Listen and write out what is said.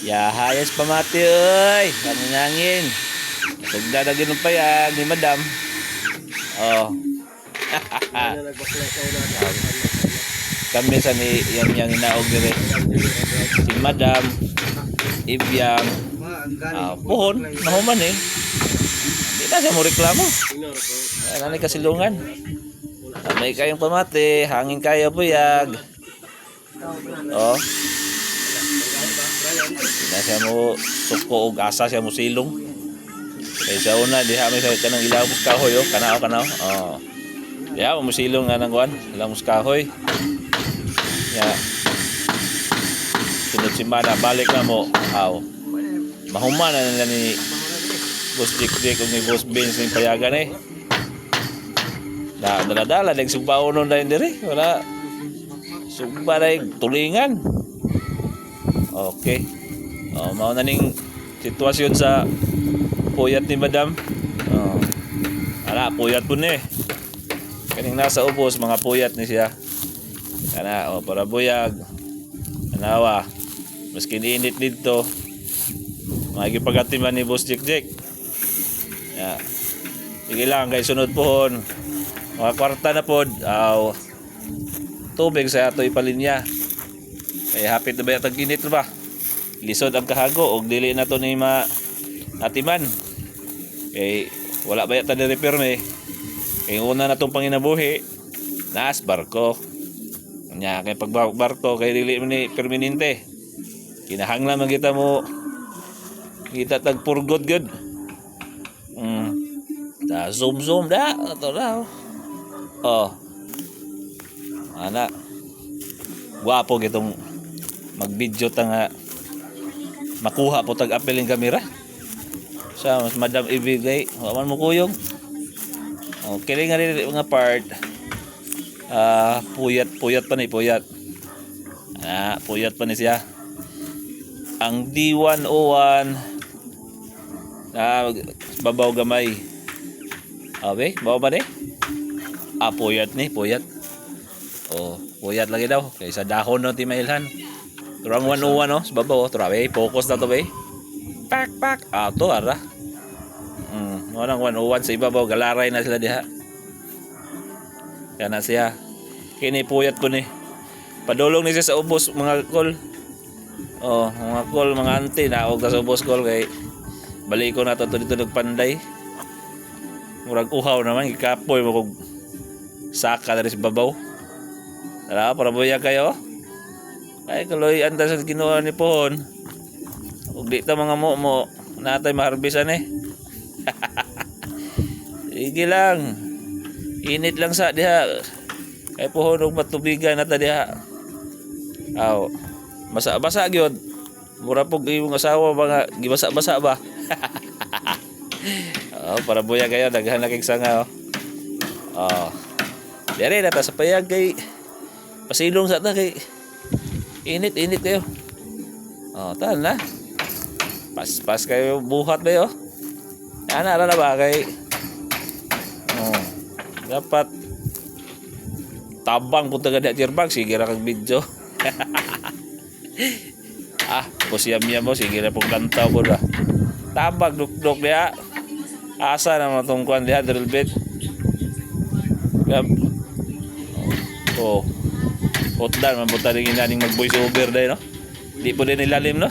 Ya, hayas pamati oy. Kami nangin. Sugdadagin ng payag ni Madam. Oh. Kami sa ni yang inaog dire. Si Madam Ibyang. Pohon, nahuman eh. Di na siya mo reklamo. Ano ni kasilungan? May kayong pamati, hangin kayo puyag. Oh. Na siya mo suko og asa siya mo silong. Kay sa una diha may sa kanang ilawos kahoy oh, kanao. Oh. Ya mo silong nga nang kuan, ilawos kahoy. Ya. Sunod simana balik na mo. Aw. Mahuman na nila ni Boss Jik ug ni Boss Vince ning payagan eh. Na dala-dala dag sugbaon nun dahil dire. Wala sugba dahil tulingan. Okay. Oh, mao na ning sitwasyon sa puyat ni Madam. Oh. Ala, puyat po ni. Kaning nasa ubos, mga puyat ni siya. Kana, oh, para buyag. Anawa. Maski niinit dito. Magipagatiman ni Boss Jik. Yeah. Sige lang, kay sunod pohon. Mga kwarta na pod. Tubig sa ato ipalinya. Kaya hapit na ba yatag init ba? Lisod ang kahago og dili na to ni atiman. Kay wala ba yata ni repair me. Kay una na tong panginabuhi. Naas barko. Nya kay pagbarko kay dili man ni permanente. Kinahanglan man kita mo kita tag purgod gud. Da zoom da ato daw. Oh. Ana. Guwapo gitong mag-video ta nga makuha po tag apeling kamera. Sa mas Madam ibigay, wa man mo kuyog. Okay nga rin mga part. Puyat pa ni puyat. Puyat pa ni siya. Ang D101 babaw gamay. Okay, bawa ba ni? Puyat ni, puyat. Oh, puyat lagi daw. Kaysa dahon no ti mailhan. Turang 101 no, sa babaw. Turabe, focus na to be. Pak. To ara. Orang 101 sa ibabaw, galaray na sila diha. Kana siya. Kini puyat ko ni. Padulong ni siya sa ubos mga kol. Oh, mga kol, mga auntie naog ta sa ubos kol kay balik ko na to dito panday. Murag uhaw naman gikapoy mo kog saka diri sa babaw. Tara, para buya kayo. Ay kaloy anda sa Ginoo ni pohon. Ug di ta mga mo natay maharbisan eh. Sige lang. Init lang sa diha. Kay pohon og matubigan na ta diha. Aw. Basa gyud. Mura pug imong asawa mga gibasa-basa ba. Para buya kayo daghan na kay sanga oh. Dere na ta sa payag kay pasilong sa ta kay init kayo. Tahan na. Pas kayo buhat ba yo? Ana na ba kay dapat tabang punta ka na tirbag sige ra kag video. Kusiyam mo sige ra pug lantaw po ra. Tabag duk dia. Asa na matungkuan diha drill bit. Hotdan man buta ring inaning mag voice over day no. Di po din ilalim no.